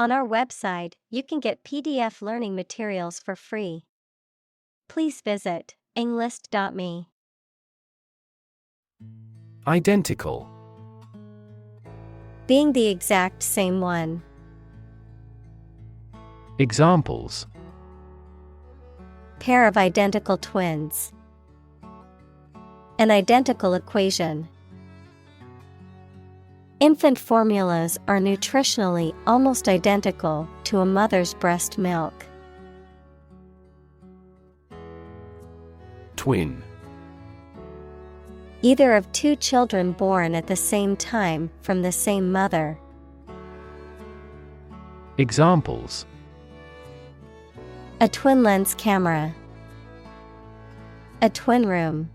On our website, you can get PDF learning materials for free. Please visit englist.me. Identical. Being the exact same one. Examples: Pair of identical twins. An identical equation. Infant formulas are nutritionally almost identical to a mother's breast milk. Twin. Either of two children born at the same time from the same mother. Examples: A twin lens camera. A twin room.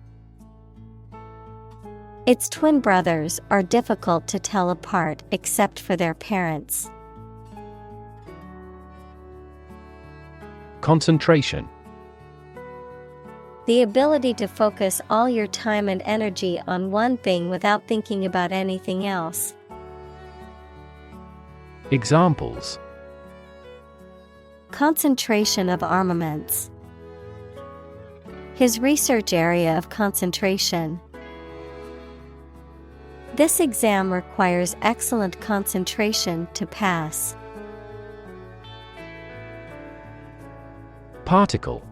Its twin brothers are difficult to tell apart except for their parents. Concentration. The ability to focus all your time and energy on one thing without thinking about anything else. Examples: Concentration of armaments. His research area of concentration. This exam requires excellent concentration to pass. Particle.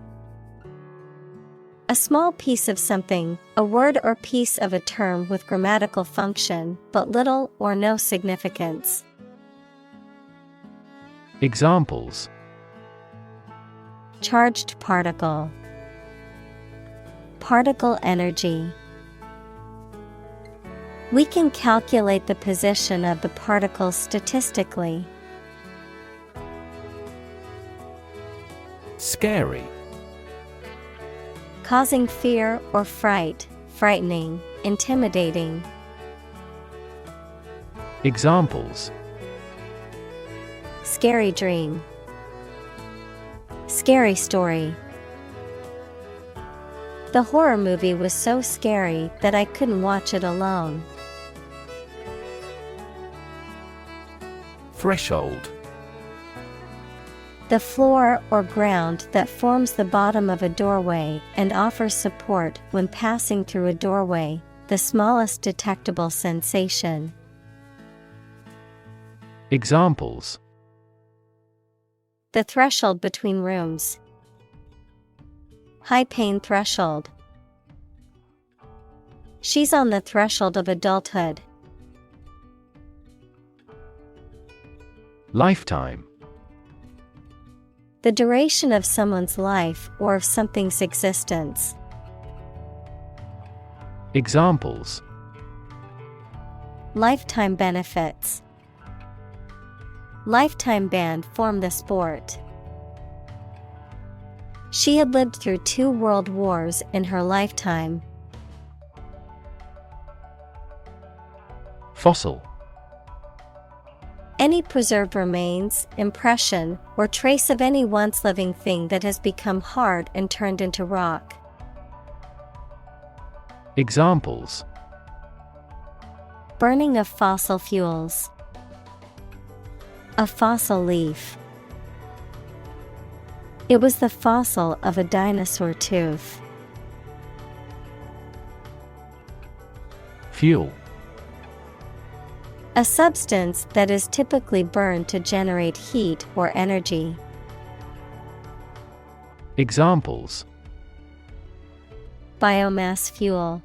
A small piece of something, a word or piece of a term with grammatical function, but little or no significance. Examples: Charged particle. Particle energy. We can calculate the position of the particles statistically. Scary. Causing fear or fright, frightening, intimidating. Examples: Scary dream. Scary story. The horror movie was so scary that I couldn't watch it alone. Threshold. The floor or ground that forms the bottom of a doorway and offers support when passing through a doorway, the smallest detectable sensation. Examples: The threshold between rooms. High pain threshold. She's on the threshold of adulthood. Lifetime. The duration of someone's life or of something's existence. Examples: Lifetime benefits. Lifetime ban from the sport. She had lived through 2 world wars in her lifetime. Fossil. Any preserved remains, impression, or trace of any once living thing that has become hard and turned into rock. Examples: Burning of fossil fuels. A fossil leaf. It was the fossil of a dinosaur tooth. Fuel. A substance that is typically burned to generate heat or energy. Examples: Biomass fuel.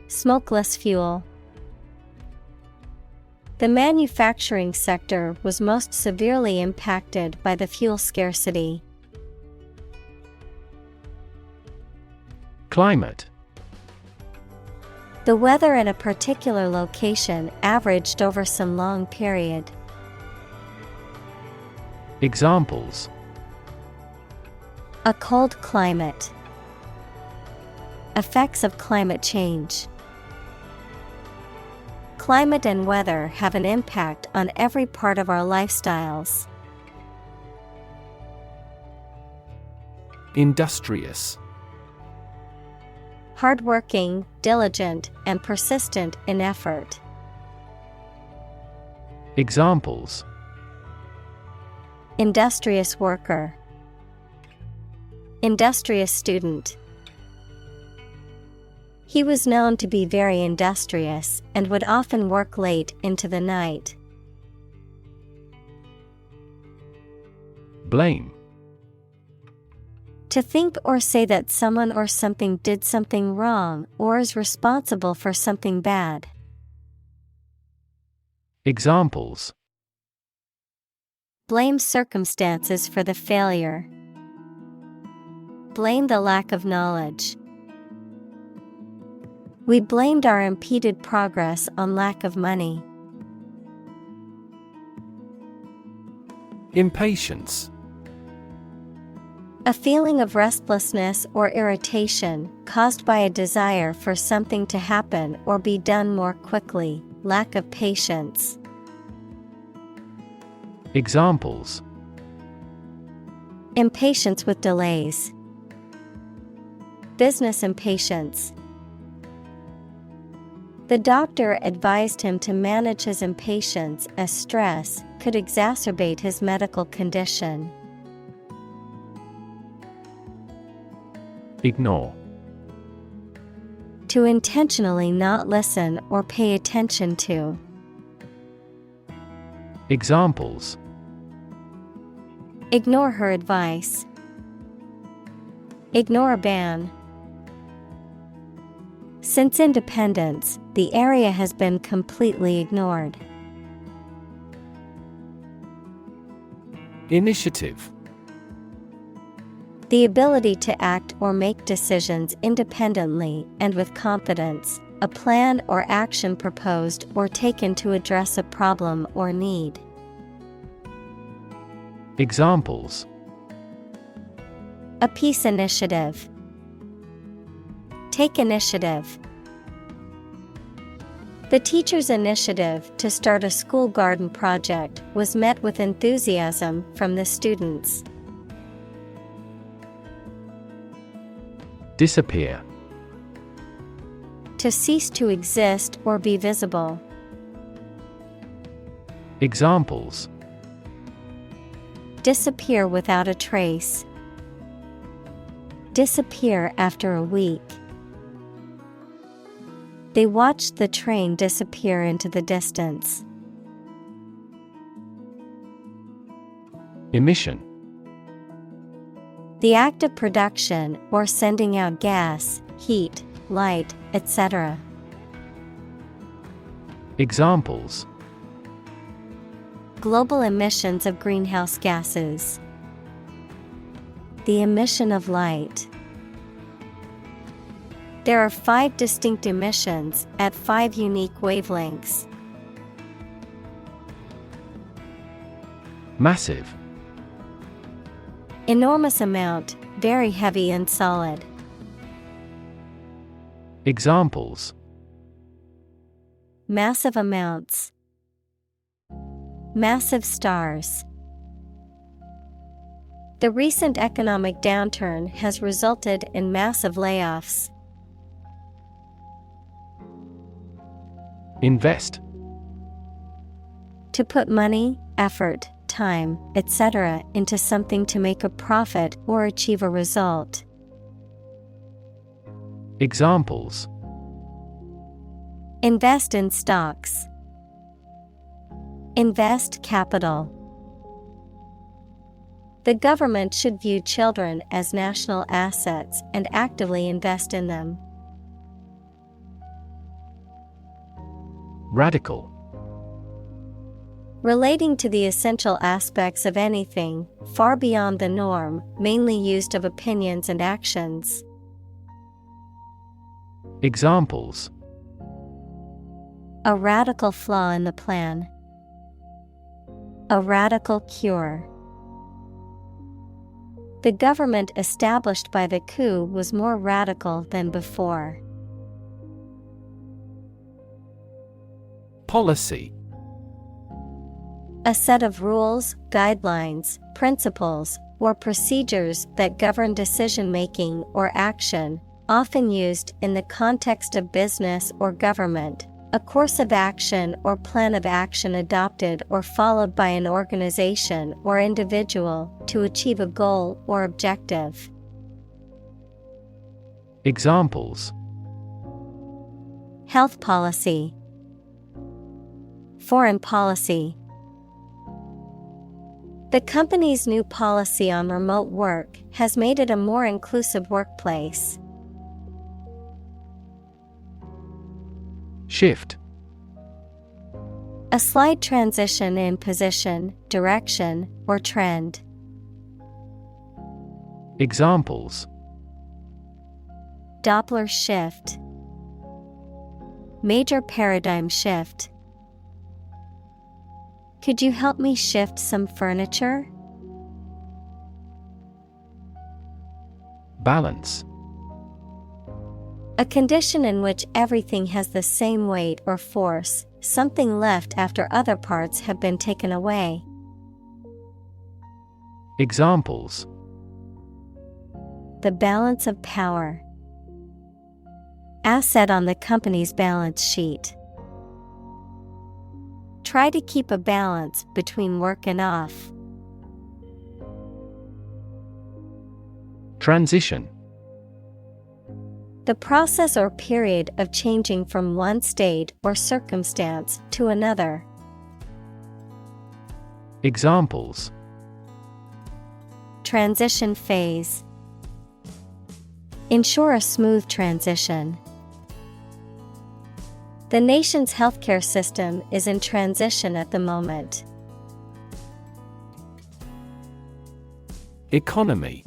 Smokeless fuel. The manufacturing sector was most severely impacted by the fuel scarcity. Climate. The weather in a particular location averaged over some long period. Examples: A cold climate. Effects of climate change. Climate and weather have an impact on every part of our lifestyles. Industrious. Hardworking, diligent, and persistent in effort. Examples: Industrious worker. Industrious student. He was known to be very industrious and would often work late into the night. Blame. To think or say that someone or something did something wrong or is responsible for something bad. Examples: Blame circumstances for the failure. Blame the lack of knowledge. We blamed our impeded progress on lack of money. Impatience. A feeling of restlessness or irritation caused by a desire for something to happen or be done more quickly, lack of patience. Examples: Impatience with delays. Business impatience. The doctor advised him to manage his impatience as stress could exacerbate his medical condition. Ignore. To intentionally not listen or pay attention to. Examples: Ignore her advice. Ignore a ban. Since independence, the area has been completely ignored. Initiative. The ability to act or make decisions independently and with confidence, a plan or action proposed or taken to address a problem or need. Examples: A peace initiative. Take initiative. The teacher's initiative to start a school garden project was met with enthusiasm from the students. Disappear. To cease to exist or be visible. Examples: Disappear without a trace. Disappear after a week. They watched the train disappear into the distance. Emission. The act of production or sending out gas, heat, light, etc. Examples: Global emissions of greenhouse gases. The emission of light. There are 5 distinct emissions at 5 unique wavelengths. Massive. Enormous amount, very heavy and solid. Examples: Massive amounts. Massive stars. The recent economic downturn has resulted in massive layoffs. Invest. To put money, effort, time, etc. into something to make a profit or achieve a result. Examples: Invest in stocks. Invest capital. The government should view children as national assets and actively invest in them. Radical. Relating to the essential aspects of anything, far beyond the norm, mainly used of opinions and actions. Examples: A radical flaw in the plan. A radical cure. The government established by the coup was more radical than before. Policy. A set of rules, guidelines, principles, or procedures that govern decision-making or action, often used in the context of business or government, A course of action or plan of action adopted or followed by an organization or individual to achieve a goal or objective. Examples: Health policy, foreign policy. The company's new policy on remote work has made it a more inclusive workplace. Shift. A slight transition in position, direction, or trend. Examples: Doppler shift, major paradigm shift. Could you help me shift some furniture? Balance. A condition in which everything has the same weight or force, something left after other parts have been taken away. Examples: The balance of power. Asset on the company's balance sheet. Try to keep a balance between work and off. Transition. The process or period of changing from one state or circumstance to another. Examples: Transition phase. Ensure a smooth transition. The nation's healthcare system is in transition at the moment. Economy.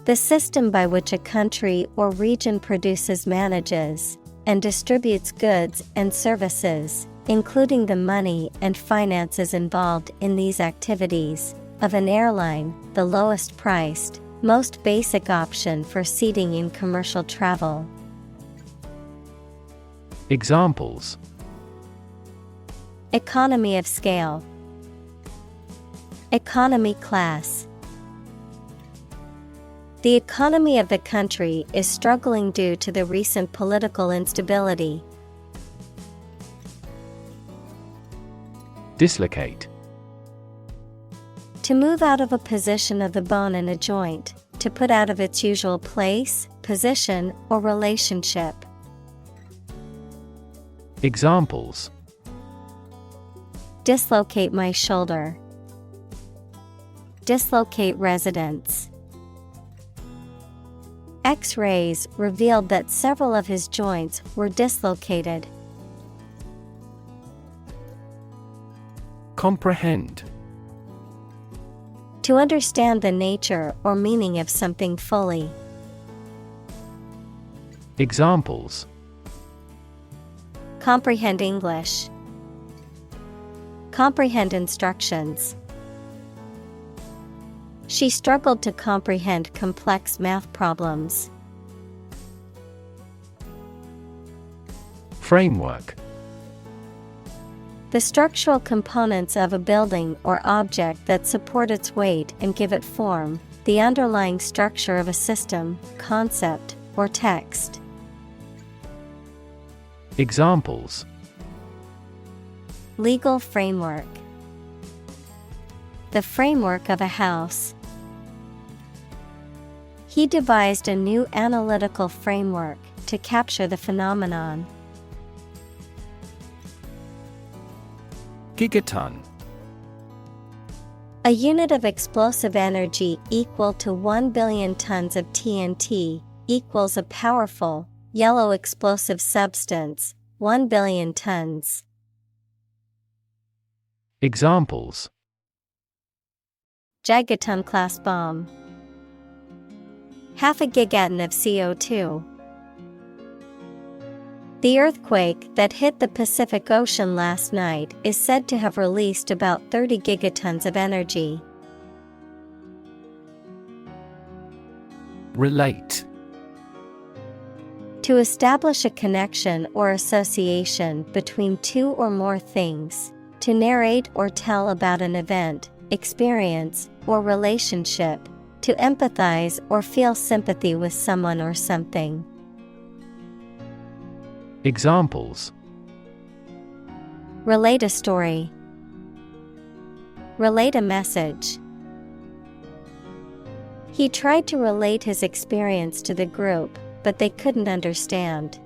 The system by which a country or region produces, manages, and distributes goods and services, including the money and finances involved in these activities, of an airline, the lowest priced, most basic option for seating in commercial travel. Examples: Economy of scale. Economy class. The economy of the country is struggling due to the recent political instability. Dislocate. To move out of a position of the bone in a joint, to put out of its usual place, position, or relationship. Examples: Dislocate my shoulder. Dislocate residence. X-rays revealed that several of his joints were dislocated. Comprehend. To understand the nature or meaning of something fully. Examples: Comprehend English. Comprehend instructions. She struggled to comprehend complex math problems. Framework. The structural components of a building or object that support its weight and give it form, the underlying structure of a system, concept, or text. Examples: Legal framework. The framework of a house. He devised a new analytical framework to capture the phenomenon. Gigaton. A unit of explosive energy equal to 1 billion tons of TNT equals a powerful, yellow explosive substance, 1 billion tons. Examples: Gigaton-class bomb. Half a gigaton of CO2. The earthquake that hit the Pacific Ocean last night is said to have released about 30 gigatons of energy. Relate. To establish a connection or association between two or more things. To narrate or tell about an event, experience, or relationship. To empathize or feel sympathy with someone or something. Examples: relate a story, relate a message. He tried to relate his experience to the group, but they couldn't understand.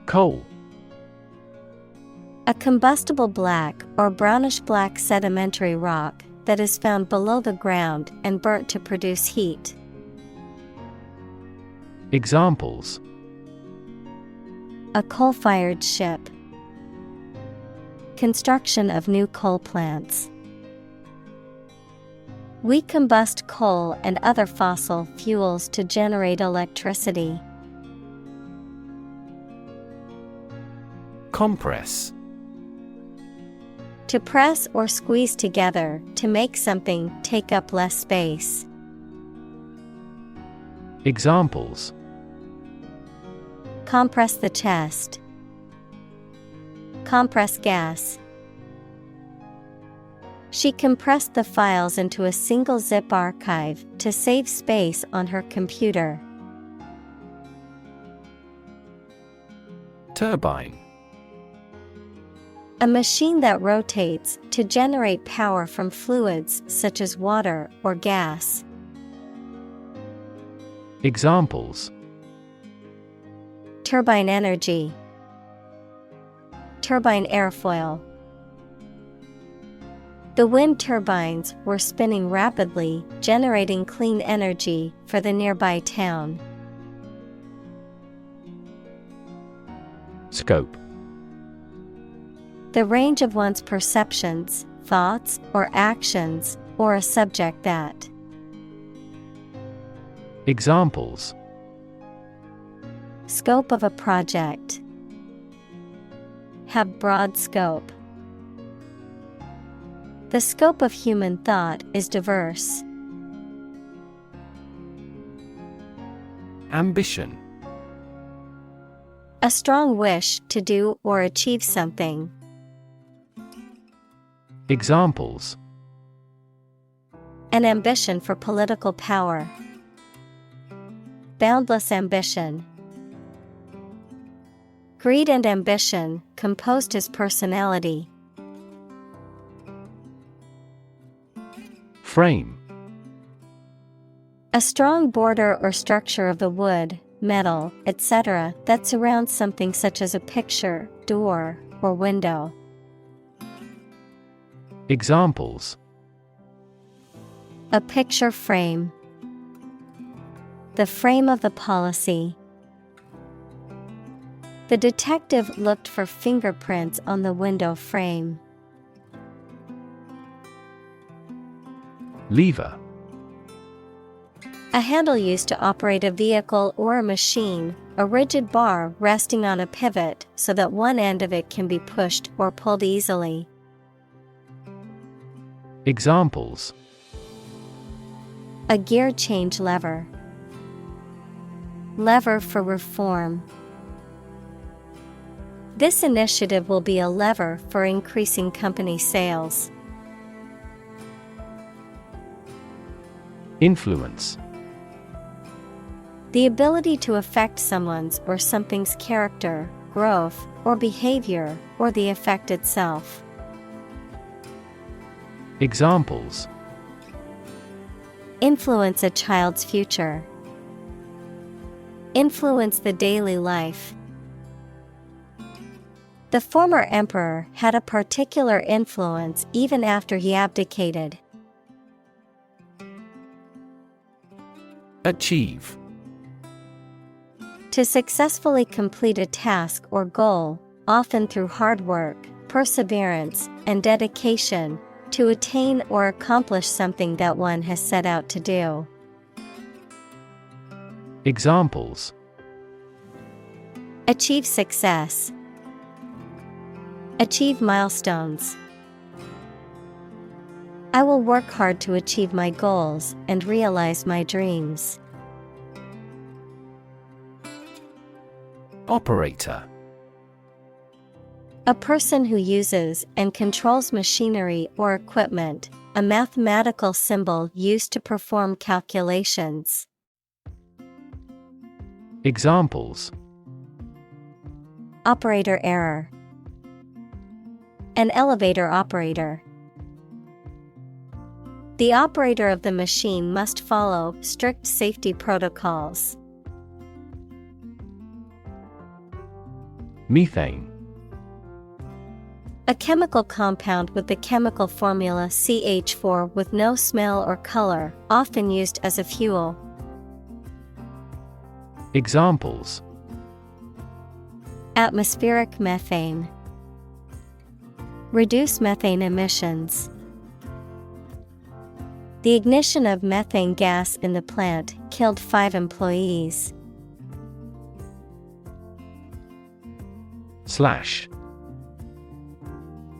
Coal. A combustible black or brownish-black sedimentary rock that is found below the ground and burnt to produce heat. Examples: a coal-fired ship, construction of new coal plants. We combust coal and other fossil fuels to generate electricity. Compress. To press or squeeze together to make something take up less space. Examples: compress the chest, compress gas. She compressed the files into a single zip archive to save space on her computer. Turbine. A machine that rotates to generate power from fluids such as water or gas. Examples: turbine energy, turbine airfoil. The wind turbines were spinning rapidly, generating clean energy for the nearby town. Scope. The range of one's perceptions, thoughts, or actions, or a subject that. Examples: scope of a project, have broad scope. The scope of human thought is diverse. Ambition. A strong wish to do or achieve something. Examples: an ambition for political power, boundless ambition. Greed and ambition composed his personality. Frame. A strong border or structure of the wood, metal, etc. that surrounds something such as a picture, door, or window. Examples: a picture frame, the frame of the policy. The detective looked for fingerprints on the window frame. Lever. A handle used to operate a vehicle or a machine, a rigid bar resting on a pivot so that one end of it can be pushed or pulled easily. Examples: a gear change lever, lever for reform. This initiative will be a lever for increasing company sales. Influence. The ability to affect someone's or something's character, growth, or behavior, or the effect itself. Examples: influence a child's future, influence the daily life. The former emperor had a particular influence even after he abdicated. Achieve. To successfully complete a task or goal, often through hard work, perseverance, and dedication, to attain or accomplish something that one has set out to do. Examples: achieve success, achieve milestones. I will work hard to achieve my goals and realize my dreams. Operator. A person who uses and controls machinery or equipment, a mathematical symbol used to perform calculations. Examples: operator error, an elevator operator. The operator of the machine must follow strict safety protocols. Methane. A chemical compound with the chemical formula CH4 with no smell or color, often used as a fuel. Examples: atmospheric methane, reduce methane emissions. The ignition of methane gas in the plant killed 5 employees. Slash.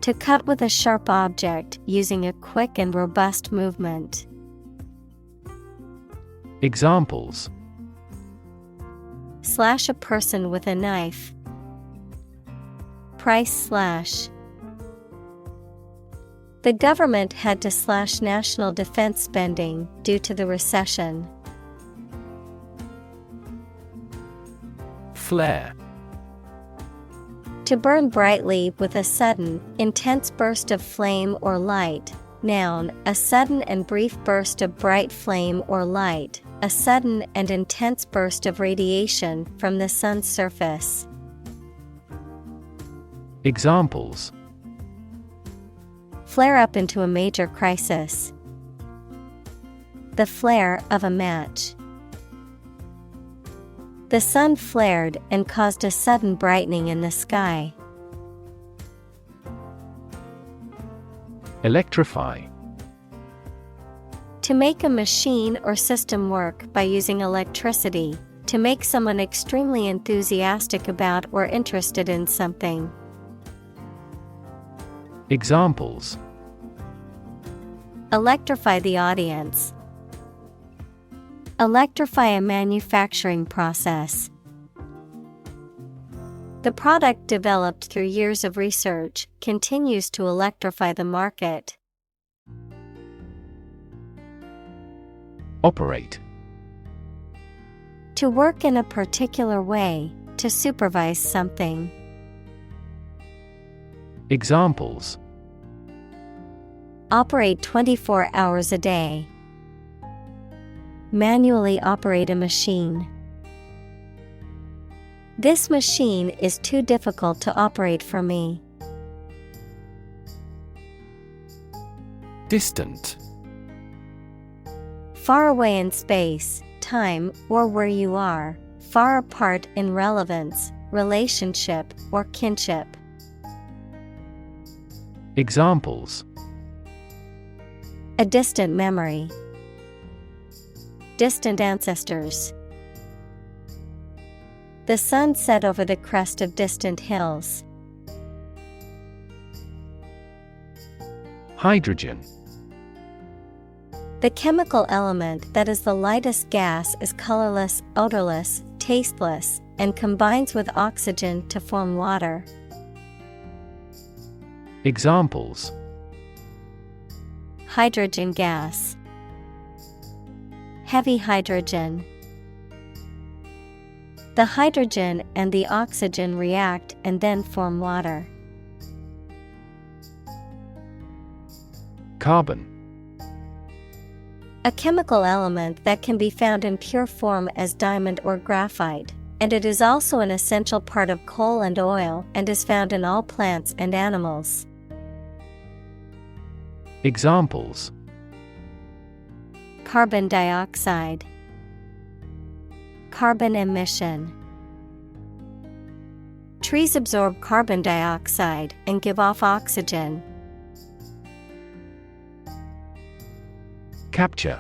To cut with a sharp object using a quick and robust movement. Examples: slash a person with a knife. Price slash. The government had to slash national defense spending due to the recession. Flare. To burn brightly with a sudden, intense burst of flame or light. Noun, a sudden and brief burst of bright flame or light, a sudden and intense burst of radiation from the sun's surface. Examples: flare up into a major crisis. The flare of a match. The sun flared and caused a sudden brightening in the sky. Electrify. To make a machine or system work by using electricity, to make someone extremely enthusiastic about or interested in something. Examples: electrify the audience. Electrify a manufacturing process. The product developed through years of research continues to electrify the market. Operate. To work in a particular way, to supervise something. Examples: operate 24 hours a day. Manually operate a machine. This machine is too difficult to operate for me. Distant. Far away in space, time, or where you are, far apart in relevance, relationship, or kinship. Examples: a distant memory. Distant ancestors. The sun set over the crest of distant hills. Hydrogen. The chemical element that is the lightest gas is colorless, odorless, tasteless, and combines with oxygen to form water. Examples: hydrogen gas. Heavy hydrogen. The hydrogen and the oxygen react and then form water. Carbon. A chemical element that can be found in pure form as diamond or graphite, and it is also an essential part of coal and oil and is found in all plants and animals. Examples: carbon dioxide. Carbon emission. Trees absorb carbon dioxide and give off oxygen. Capture.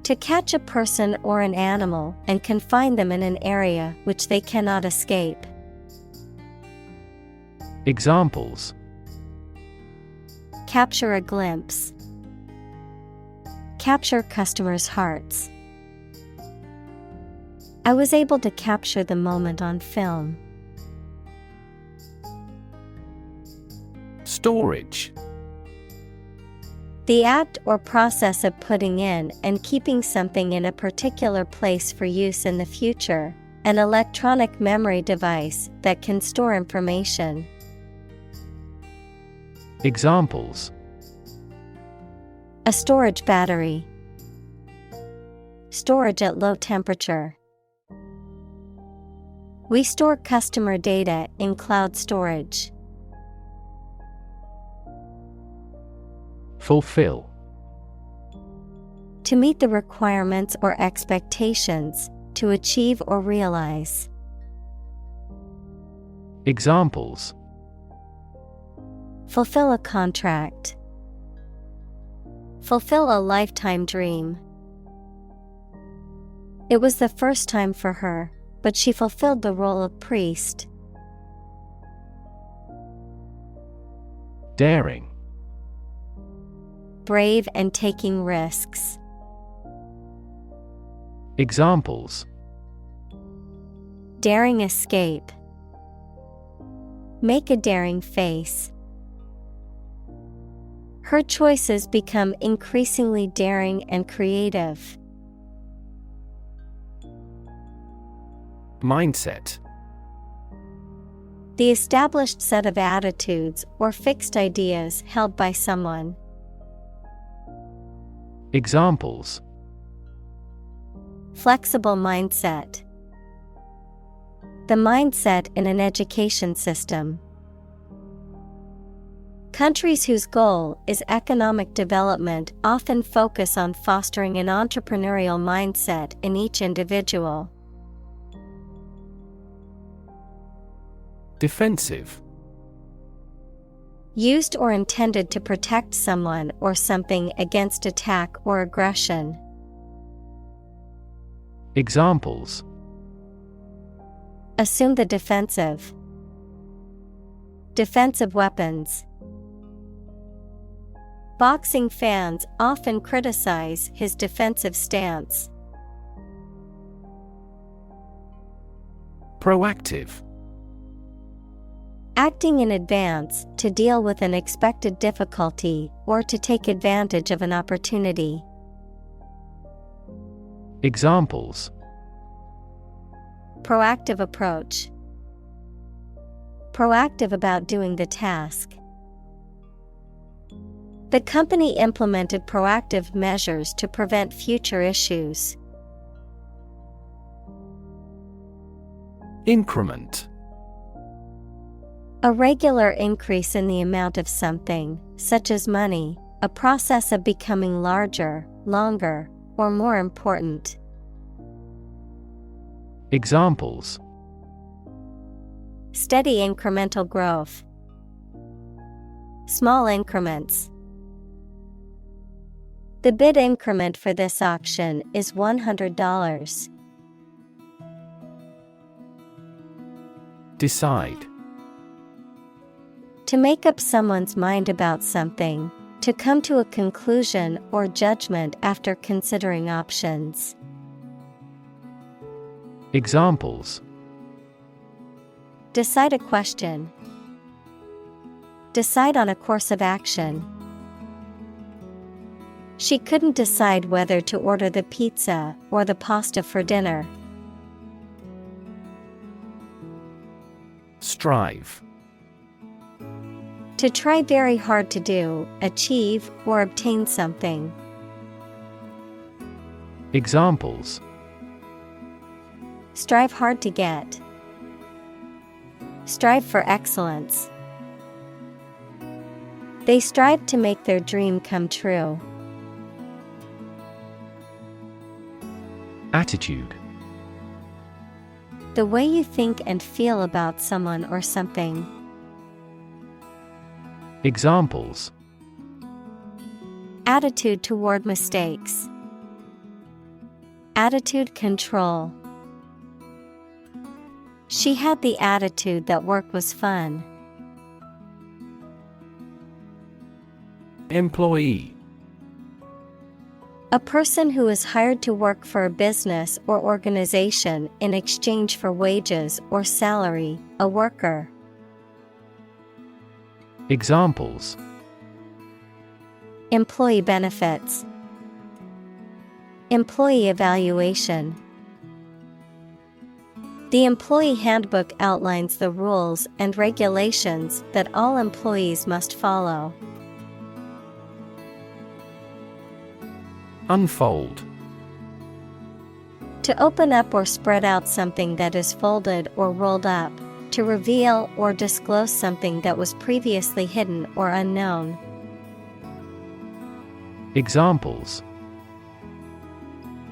To catch a person or an animal and confine them in an area which they cannot escape. Examples: capture a glimpse. Capture customers' hearts. I was able to capture the moment on film. Storage. The act or process of putting in and keeping something in a particular place for use in the future, an electronic memory device that can store information. Examples: A storage battery. Storage at low temperature. We store customer data in cloud storage. Fulfill. To meet the requirements or expectations, to achieve or realize. Examples: Fulfill a contract. Fulfill a lifetime dream. It was the first time for her, but she fulfilled the role of priest. Daring. Brave and taking risks. Examples: Daring escape. Make a daring face. Her choices become increasingly daring and creative. Mindset. The established set of attitudes or fixed ideas held by someone. Examples: Flexible mindset. The mindset in an education system. Countries whose goal is economic development often focus on fostering an entrepreneurial mindset in each individual. Defensive. Used or intended to protect someone or something against attack or aggression. Examples: Assume the defensive. Defensive weapons. Boxing fans often criticize his defensive stance. Proactive. Acting in advance to deal with an expected difficulty or to take advantage of an opportunity. Examples: Proactive approach. Proactive about doing the task. The company implemented proactive measures to prevent future issues. Increment. A regular increase in the amount of something, such as money, a process of becoming larger, longer, or more important. Examples: Steady incremental growth. Small increments. The bid increment for this auction is $100. Decide. To make up someone's mind about something, to come to a conclusion or judgment after considering options. Examples: Decide a question. Decide on a course of action. She couldn't decide whether to order the pizza or the pasta for dinner. Strive. To try very hard to do, achieve, or obtain something. Examples: Strive hard to get. Strive for excellence. They strive to make their dream come true. Attitude. The way you think and feel about someone or something. Examples: Attitude toward mistakes. Attitude control. She had the attitude that work was fun. Employee. A person who is hired to work for a business or organization in exchange for wages or salary, a worker. Examples: Employee benefits. Employee evaluation. The employee handbook outlines the rules and regulations that all employees must follow. Unfold. To open up or spread out something that is folded or rolled up, to reveal or disclose something that was previously hidden or unknown. Examples.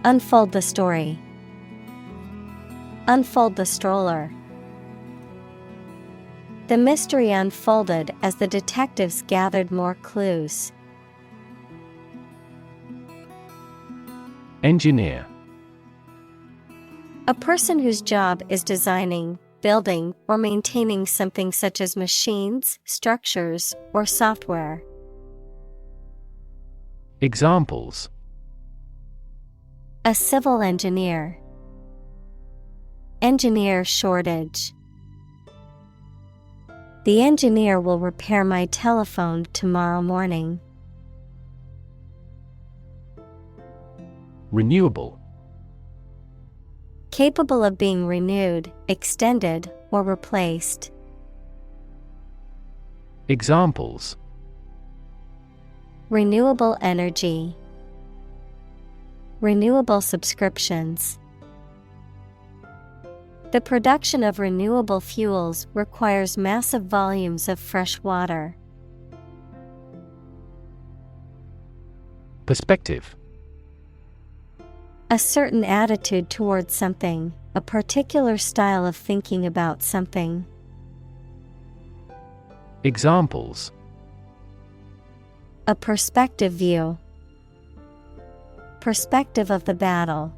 Unfold the story. Unfold the stroller. The mystery unfolded as the detectives gathered more clues. Engineer. A person whose job is designing, building, or maintaining something such as machines, structures, or software. Examples. A civil engineer. Engineer shortage. The engineer will repair my telephone tomorrow morning. Renewable. Capable of being renewed, extended, or replaced. Examples. Renewable energy. Renewable subscriptions. The production of renewable fuels requires massive volumes of fresh water. Perspective. A certain attitude towards something, a particular style of thinking about something. Examples. A perspective view. Perspective of the battle.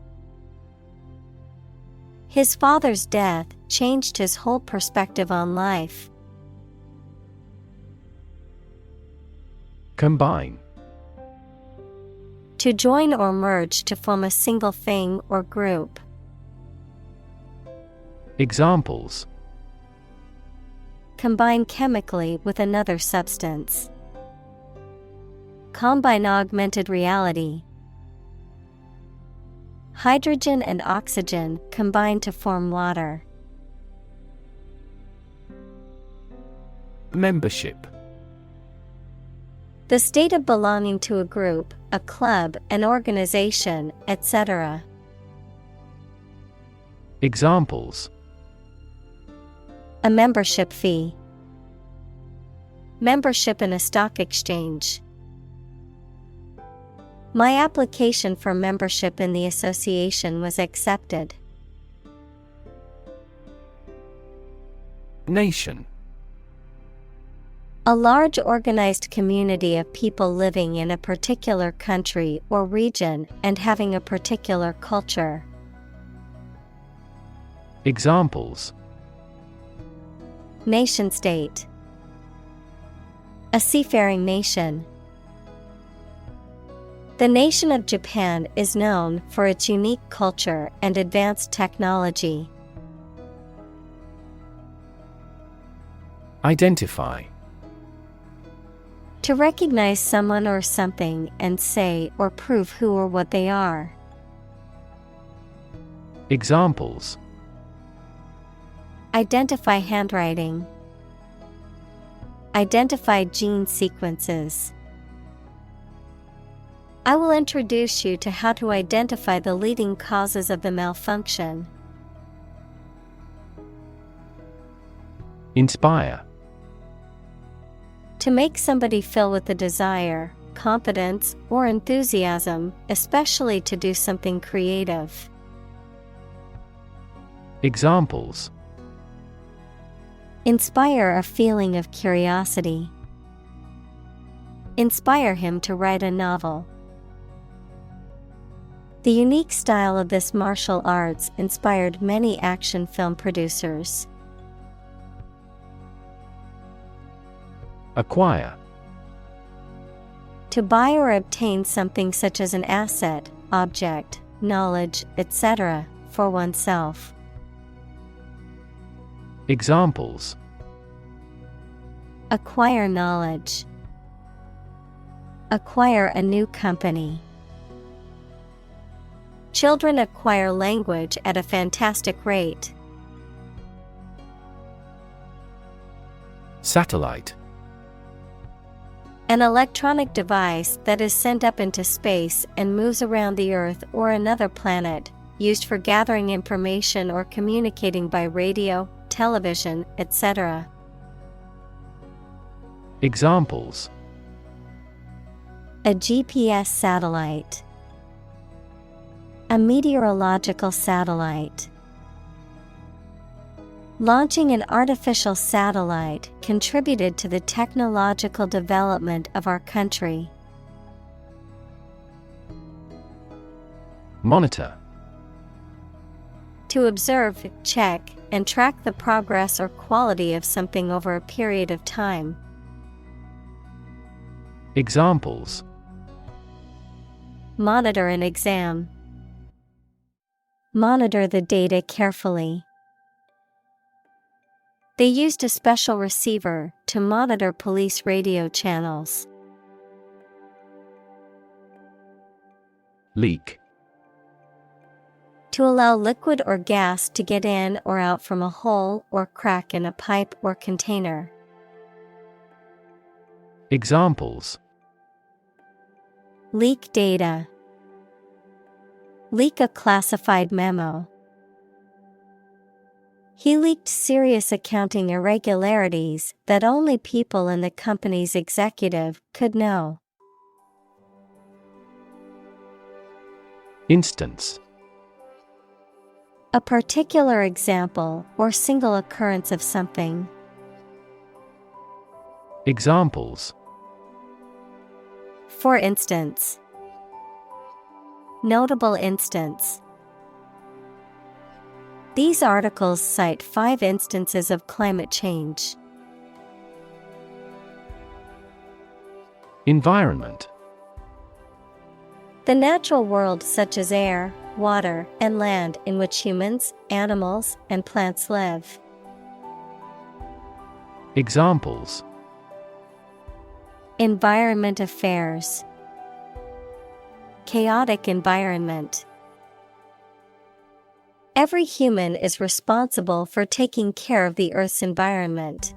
His father's death changed his whole perspective on life. Combine. To join or merge to form a single thing or group. Examples. Combine chemically with another substance. Combine augmented reality. Hydrogen and oxygen combine to form water. Membership. The state of belonging to a group, a club, an organization, etc. Examples. A membership fee. Membership in a stock exchange. My application for membership in the association was accepted. Nation. A large organized community of people living in a particular country or region and having a particular culture. Examples. Nation state. A seafaring nation. The nation of Japan is known for its unique culture and advanced technology. Identify. To recognize someone or something and say or prove who or what they are. Examples. Identify handwriting. Identify gene sequences. I will introduce you to how to identify the leading causes of the malfunction. Inspire. To make somebody feel with the desire, confidence, or enthusiasm, especially to do something creative. Examples. Inspire a feeling of curiosity. Inspire him to write a novel. The unique style of this martial arts inspired many action film producers. Acquire. To buy or obtain something such as an asset, object, knowledge, etc., for oneself. Examples. Acquire knowledge. Acquire a new company. Children acquire language at a fantastic rate. Satellite. An electronic device that is sent up into space and moves around the Earth or another planet, used for gathering information or communicating by radio, television, etc. Examples: a GPS satellite, a meteorological satellite. Launching an artificial satellite contributed to the technological development of our country. Monitor. To observe, check, and track the progress or quality of something over a period of time. Examples: monitor an exam, monitor the data carefully. They used a special receiver to monitor police radio channels. Leak. To allow liquid or gas to get in or out from a hole or crack in a pipe or container. Examples: leak data, leak a classified memo. He leaked serious accounting irregularities that only people in the company's executive could know. Instance. A particular example or single occurrence of something. Examples: for instance, notable instance. These articles cite 5 instances of climate change. Environment. The natural world such as air, water, and land in which humans, animals, and plants live. Examples: environment affairs, chaotic environment. Every human is responsible for taking care of the Earth's environment.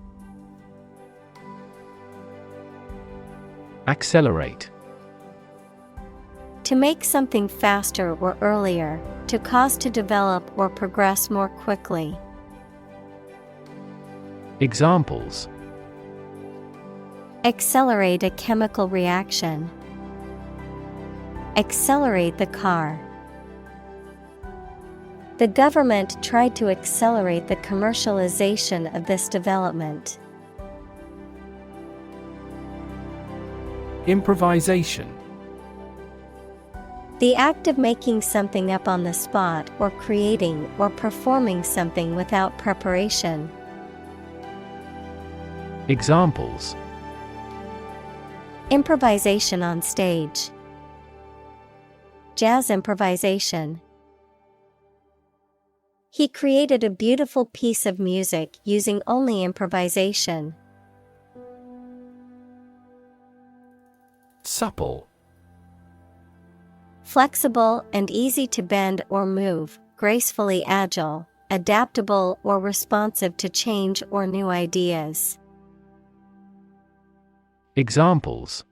Accelerate. To make something faster or earlier, to cause to develop or progress more quickly. Examples: accelerate a chemical reaction, accelerate the car. The government tried to accelerate the commercialization of this development. Improvisation. The act of making something up on the spot or creating or performing something without preparation. Examples: improvisation on stage, jazz improvisation. He created a beautiful piece of music using only improvisation. Supple. Flexible and easy to bend or move, gracefully agile, adaptable or responsive to change or new ideas. Examples: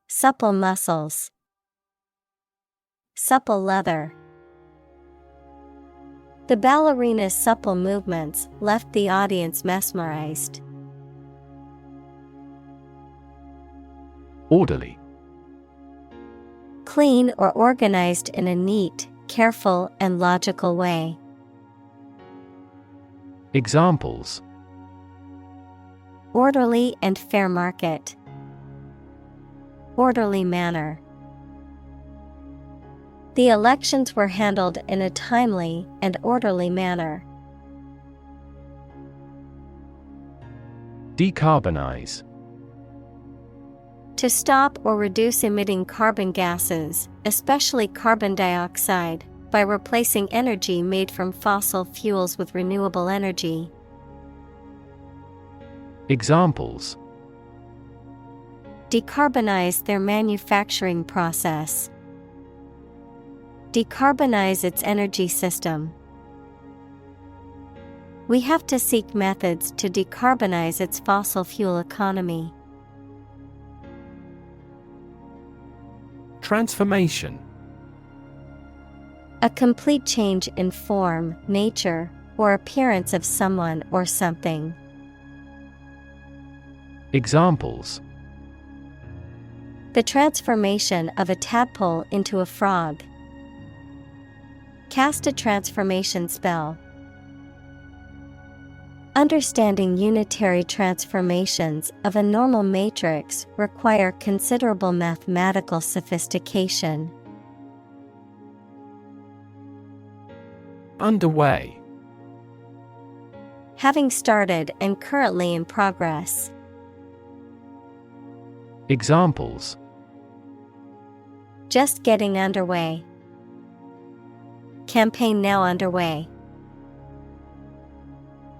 supple muscles, supple leather. The ballerina's supple movements left the audience mesmerized. Orderly. Clean or organized in a neat, careful, and logical way. Examples: orderly and fair market, orderly manner. The elections were handled in a timely and orderly manner. Decarbonize. To stop or reduce emitting carbon gases, especially carbon dioxide, by replacing energy made from fossil fuels with renewable energy. Examples: Decarbonize their manufacturing process. Decarbonize its energy system. We have to seek methods to decarbonize its fossil fuel economy. Transformation. A complete change in form, nature, or appearance of someone or something. Examples: The transformation of a tadpole into a frog. Cast a transformation spell. Understanding unitary transformations of a normal matrix require considerable mathematical sophistication. Underway. Having started and currently in progress. Examples: Just getting underway. Campaign now underway.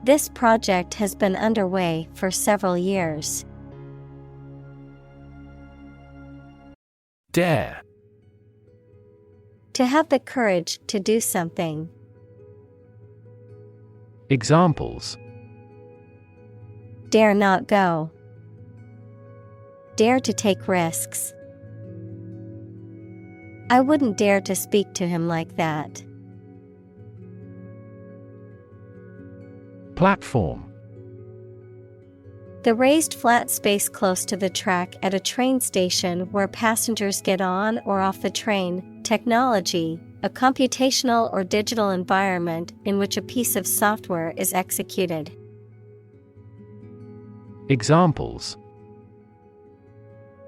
This project has been underway for several years. Dare. To have the courage to do something. Examples: Dare not go. Dare to take risks. I wouldn't dare to speak to him like that. Platform. The raised flat space close to the track at a train station where passengers get on or off the train. Technology, a computational or digital environment in which a piece of software is executed. Examples: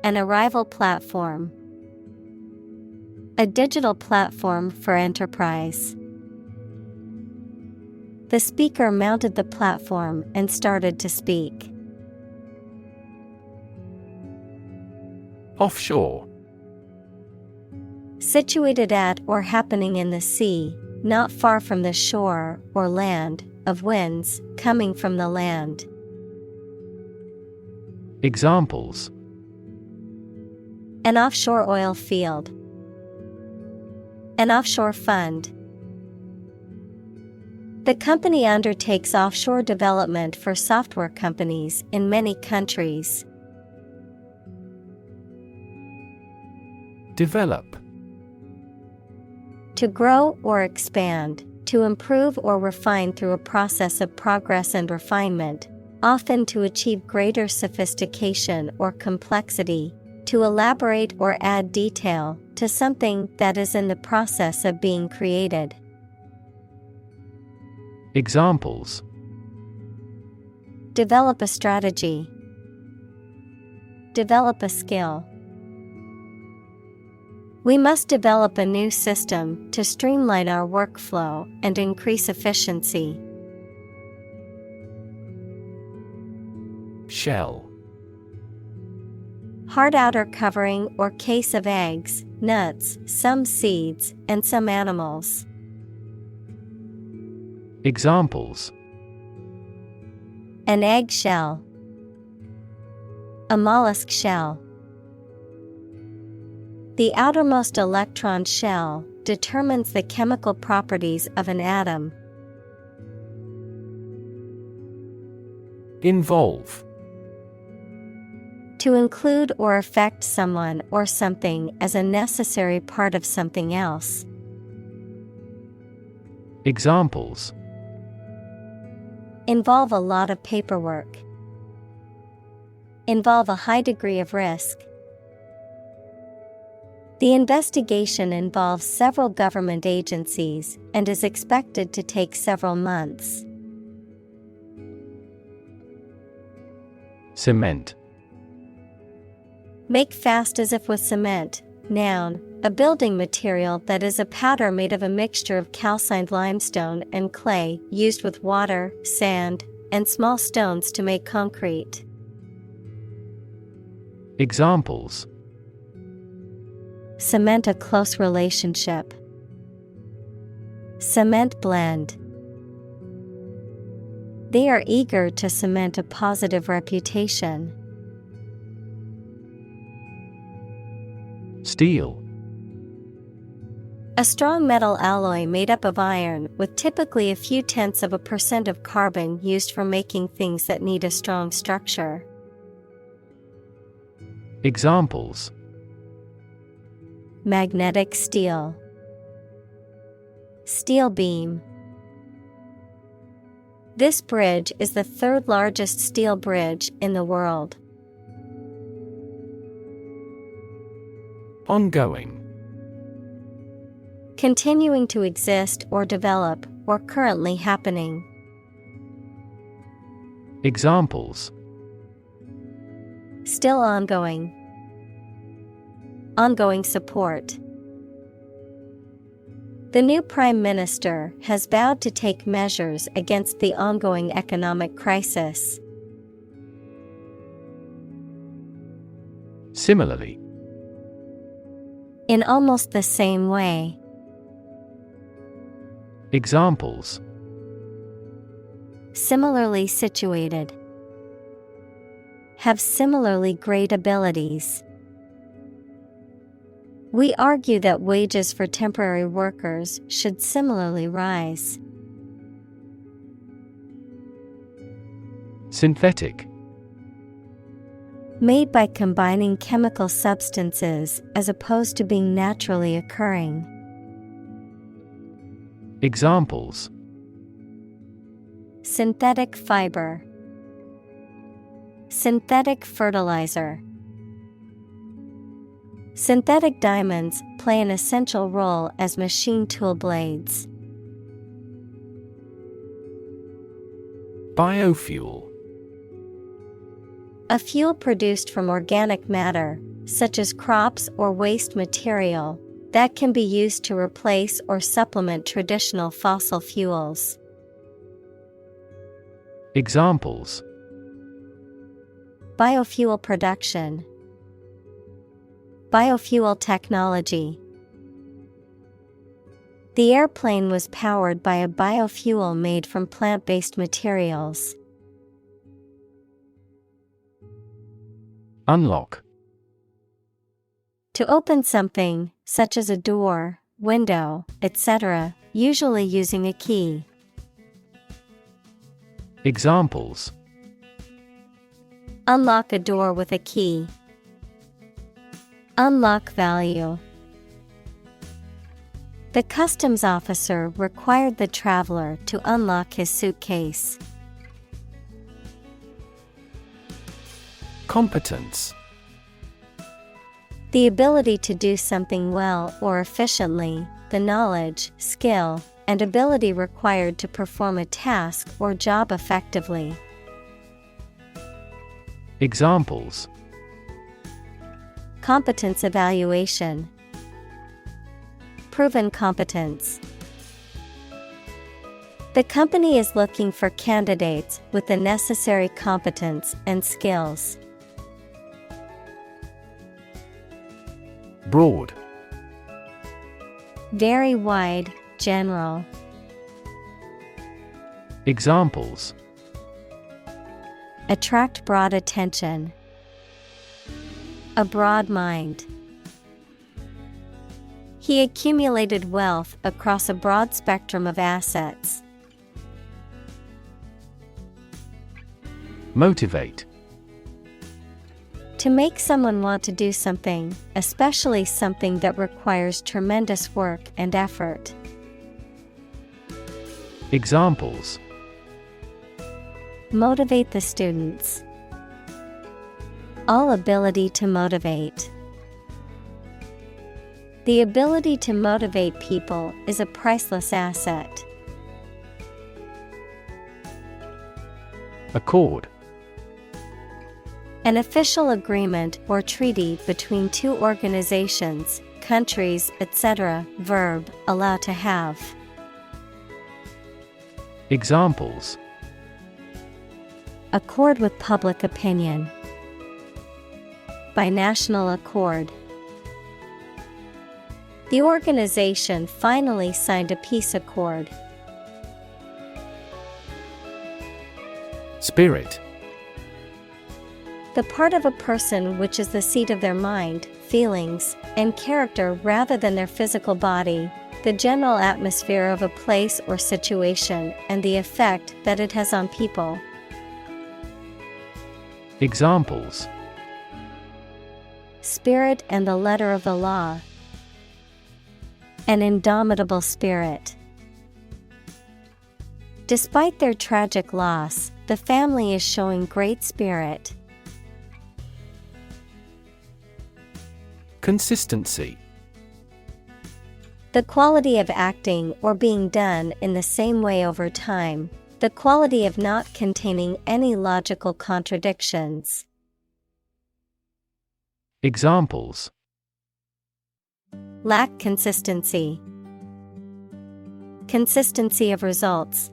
An arrival platform. A digital platform for enterprise. The speaker mounted the platform and started to speak. Offshore. Situated at or happening in the sea, not far from the shore or land, of winds coming from the land. Examples: An offshore oil field. An offshore fund. The company undertakes offshore development for software companies in many countries. Develop. To grow or expand, to improve or refine through a process of progress and refinement, often to achieve greater sophistication or complexity, to elaborate or add detail to something that is in the process of being created. Examples: Develop a strategy. Develop a skill. We must develop a new system to streamline our workflow and increase efficiency. Shell. Hard outer covering or case of eggs, nuts, some seeds, and some animals. Examples: An egg shell. A mollusk shell. The outermost electron shell determines the chemical properties of an atom. Involve. To include or affect someone or something as a necessary part of something else. Examples: Involve a lot of paperwork. Involve a high degree of risk. The investigation involves several government agencies and is expected to take several months. Cement. Make fast as if with cement. Noun, a building material that is a powder made of a mixture of calcined limestone and clay, used with water, sand, and small stones to make concrete. Examples: Cement a close relationship. Cement blend. They are eager to cement a positive reputation. Steel. A strong metal alloy made up of iron with typically a few tenths of a % of carbon used for making things that need a strong structure. Examples: Magnetic steel. Steel beam. This bridge is the third largest steel bridge in the world. Ongoing. Continuing to exist or develop, or currently happening. Examples: Still ongoing. Ongoing support. The new Prime Minister has vowed to take measures against the ongoing economic crisis. Similarly. In almost the same way. Examples: Similarly situated. Have similarly great abilities. We argue that wages for temporary workers should similarly rise. Synthetic. Made by combining chemical substances as opposed to being naturally occurring. Examples: Synthetic fiber. Synthetic fertilizer. Synthetic diamonds play an essential role as machine tool blades. Biofuel. A fuel produced from organic matter, such as crops or waste material, that can be used to replace or supplement traditional fossil fuels. Examples: Biofuel production. Biofuel technology. The airplane was powered by a biofuel made from plant-based materials. Unlock. To open something, such as a door, window, etc., usually using a key. Examples: Unlock a door with a key. Unlock value. The customs officer required the traveler to unlock his suitcase. Competence. The ability to do something well or efficiently, the knowledge, skill, and ability required to perform a task or job effectively. Examples: Competence evaluation. Proven competence. The company is looking for candidates with the necessary competence and skills. Broad. Very wide, general. Examples: Attract broad attention. A broad mind. He accumulated wealth across a broad spectrum of assets. Motivate. To make someone want to do something, especially something that requires tremendous work and effort. Examples: Motivate the students. All ability to motivate. The ability to motivate people is a priceless asset. Accord. An official agreement or treaty between two organizations, countries, etc. Verb, allow to have. Examples: Accord with public opinion. By national accord. The organization finally signed a peace accord. Spirit. The part of a person which is the seat of their mind, feelings, and character rather than their physical body, the general atmosphere of a place or situation, and the effect that it has on people. Examples: Spirit and the letter of the law. An indomitable spirit. Despite their tragic loss, the family is showing great spirit. Consistency. The quality of acting or being done in the same way over time, the quality of not containing any logical contradictions. Examples: Lack consistency. Consistency of results.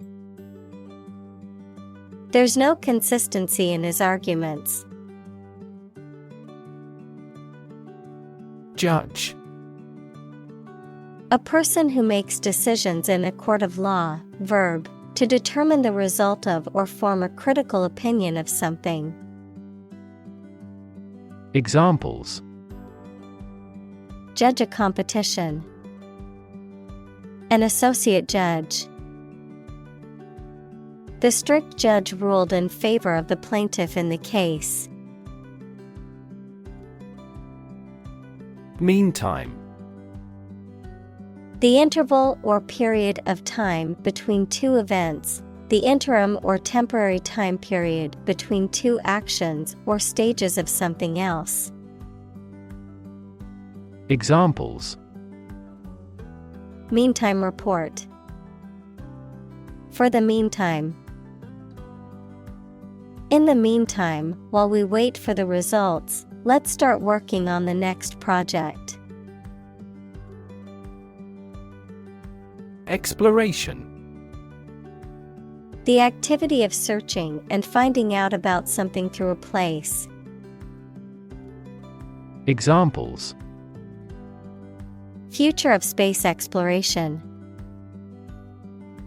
There's no consistency in his arguments. Judge. A person who makes decisions in a court of law. Verb, to determine the result of or form a critical opinion of something. Examples: Judge a competition. An associate judge. The strict judge ruled in favor of the plaintiff in the case. Meantime. The interval or period of time between two events, the interim or temporary time period between two actions or stages of something else. Examples: Meantime report. For the meantime. In the meantime, while we wait for the results, let's start working on the next project. Exploration. The activity of searching and finding out about something through a place. Examples: Future of space exploration.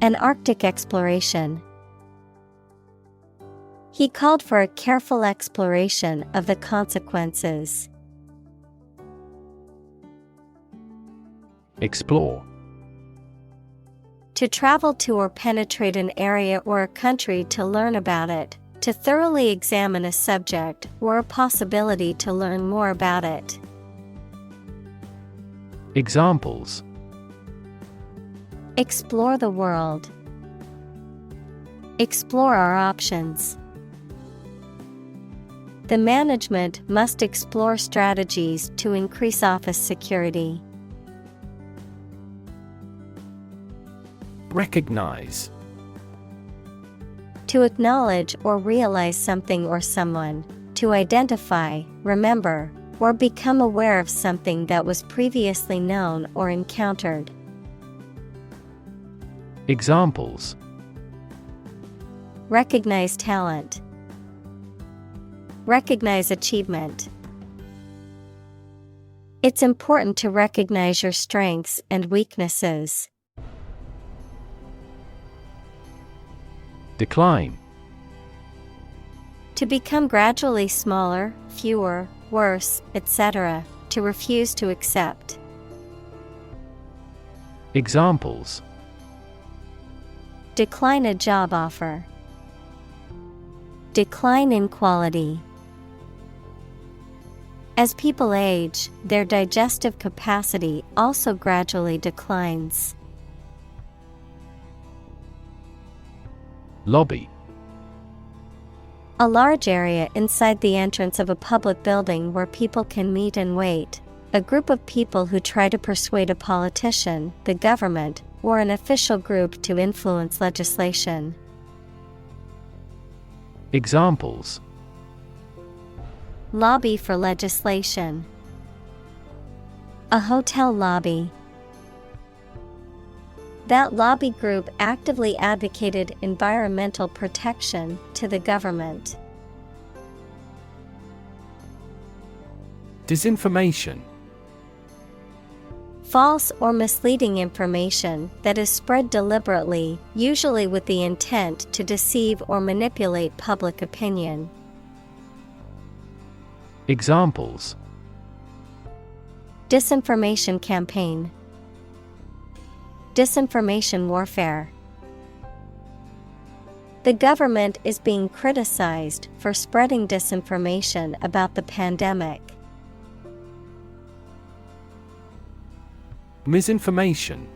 An Arctic exploration. He called for a careful exploration of the consequences. Explore. To travel to or penetrate an area or a country to learn about it, to thoroughly examine a subject or a possibility to learn more about it. Examples: Explore the world. Explore our options. The management must explore strategies to increase office security. Recognize. To acknowledge or realize something or someone, to identify, remember, or become aware of something that was previously known or encountered. Examples: Recognize talent. Recognize achievement. It's important to recognize your strengths and weaknesses. Decline. To become gradually smaller, fewer, worse, etc., to refuse to accept. Examples: Decline a job offer. Decline in quality. As people age, their digestive capacity also gradually declines. Lobby. A large area inside the entrance of a public building where people can meet and wait. A group of people who try to persuade a politician, the government, or an official group to influence legislation. Examples: Lobby for legislation. A hotel lobby. That lobby group actively advocated environmental protection to the government. Disinformation. False or misleading information that is spread deliberately, usually with the intent to deceive or manipulate public opinion. Examples: disinformation campaign, disinformation warfare. The government is being criticized for spreading disinformation about the pandemic. Misinformation.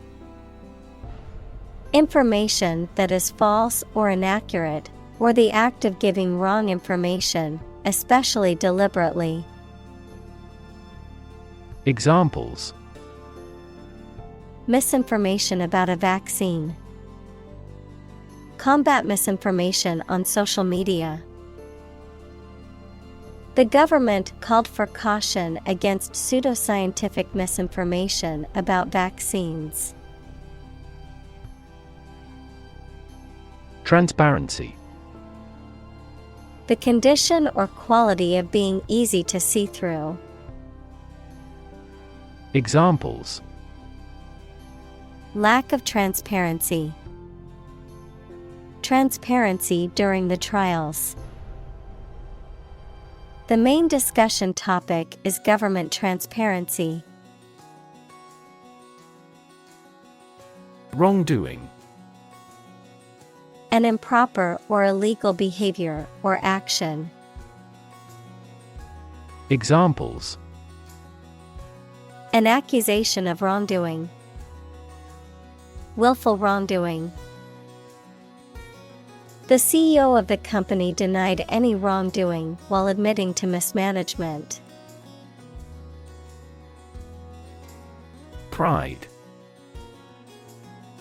Information that is false or inaccurate, or the act of giving wrong information, especially deliberately. Examples: misinformation about a vaccine. Combat misinformation on social media. The government called for caution against pseudoscientific misinformation about vaccines. Transparency. The condition or quality of being easy to see through. Examples: lack of transparency. Transparency during the trials. The main discussion topic is government transparency. Wrongdoing. An improper or illegal behavior or action. Examples: an accusation of wrongdoing. Willful wrongdoing. The CEO of the company denied any wrongdoing while admitting to mismanagement. Pride.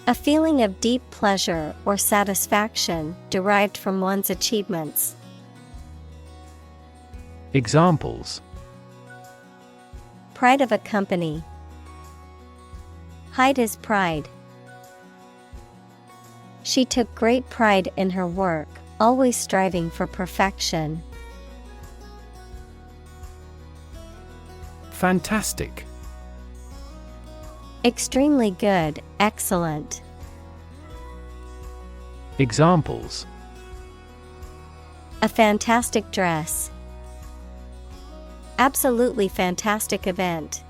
A feeling of deep pleasure or satisfaction derived from one's achievements. Examples: pride of a company. Hide his pride. She took great pride in her work, always striving for perfection. Fantastic. Extremely good, excellent. Examples: a fantastic dress. Absolutely fantastic event.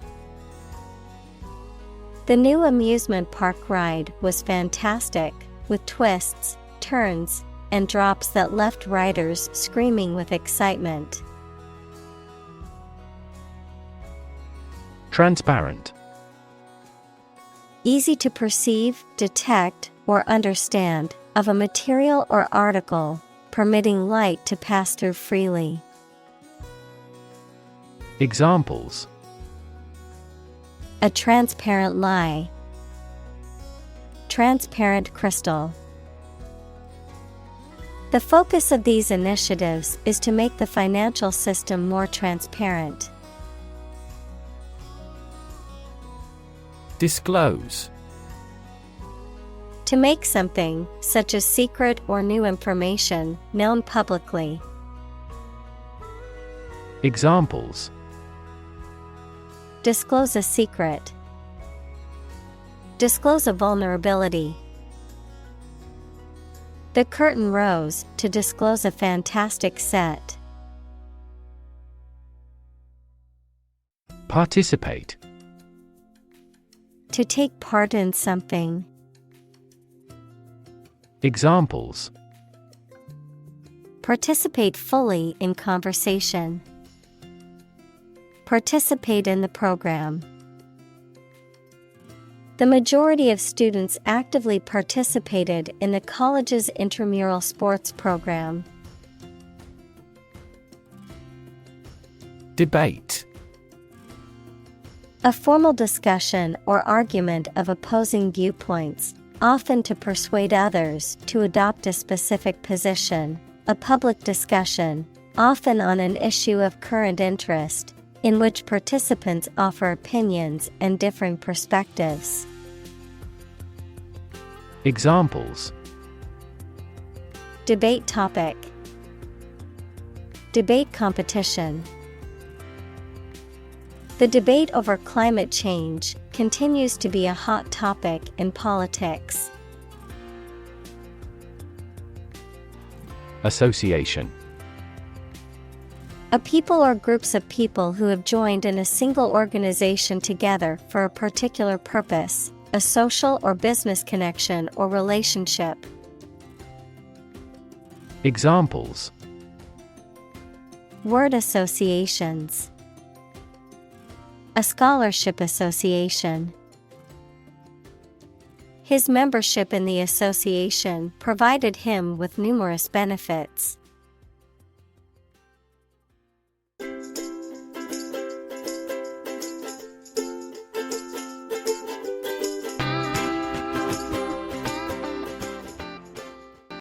The new amusement park ride was fantastic, with twists, turns, and drops that left riders screaming with excitement. Transparent. Easy to perceive, detect, or understand, of a material or article, permitting light to pass through freely. Examples: a transparent lie. Transparent crystal. The focus of these initiatives is to make the financial system more transparent. Disclose. To make something, such as secret or new information, known publicly. Examples: disclose a secret. Disclose a vulnerability. The curtain rose to disclose a fantastic set. Participate. To take part in something. Examples: participate fully in conversation. Participate in the program. The majority of students actively participated in the college's intramural sports program. Debate. A formal discussion or argument of opposing viewpoints, often to persuade others to adopt a specific position. A public discussion, often on an issue of current interest, in which participants offer opinions and differing perspectives. Examples: debate topic. Debate competition. The debate over climate change continues to be a hot topic in politics. Association. A people or groups of people who have joined in a single organization together for a particular purpose, a social or business connection or relationship. Examples: Word associations. A scholarship association. His membership in the association provided him with numerous benefits.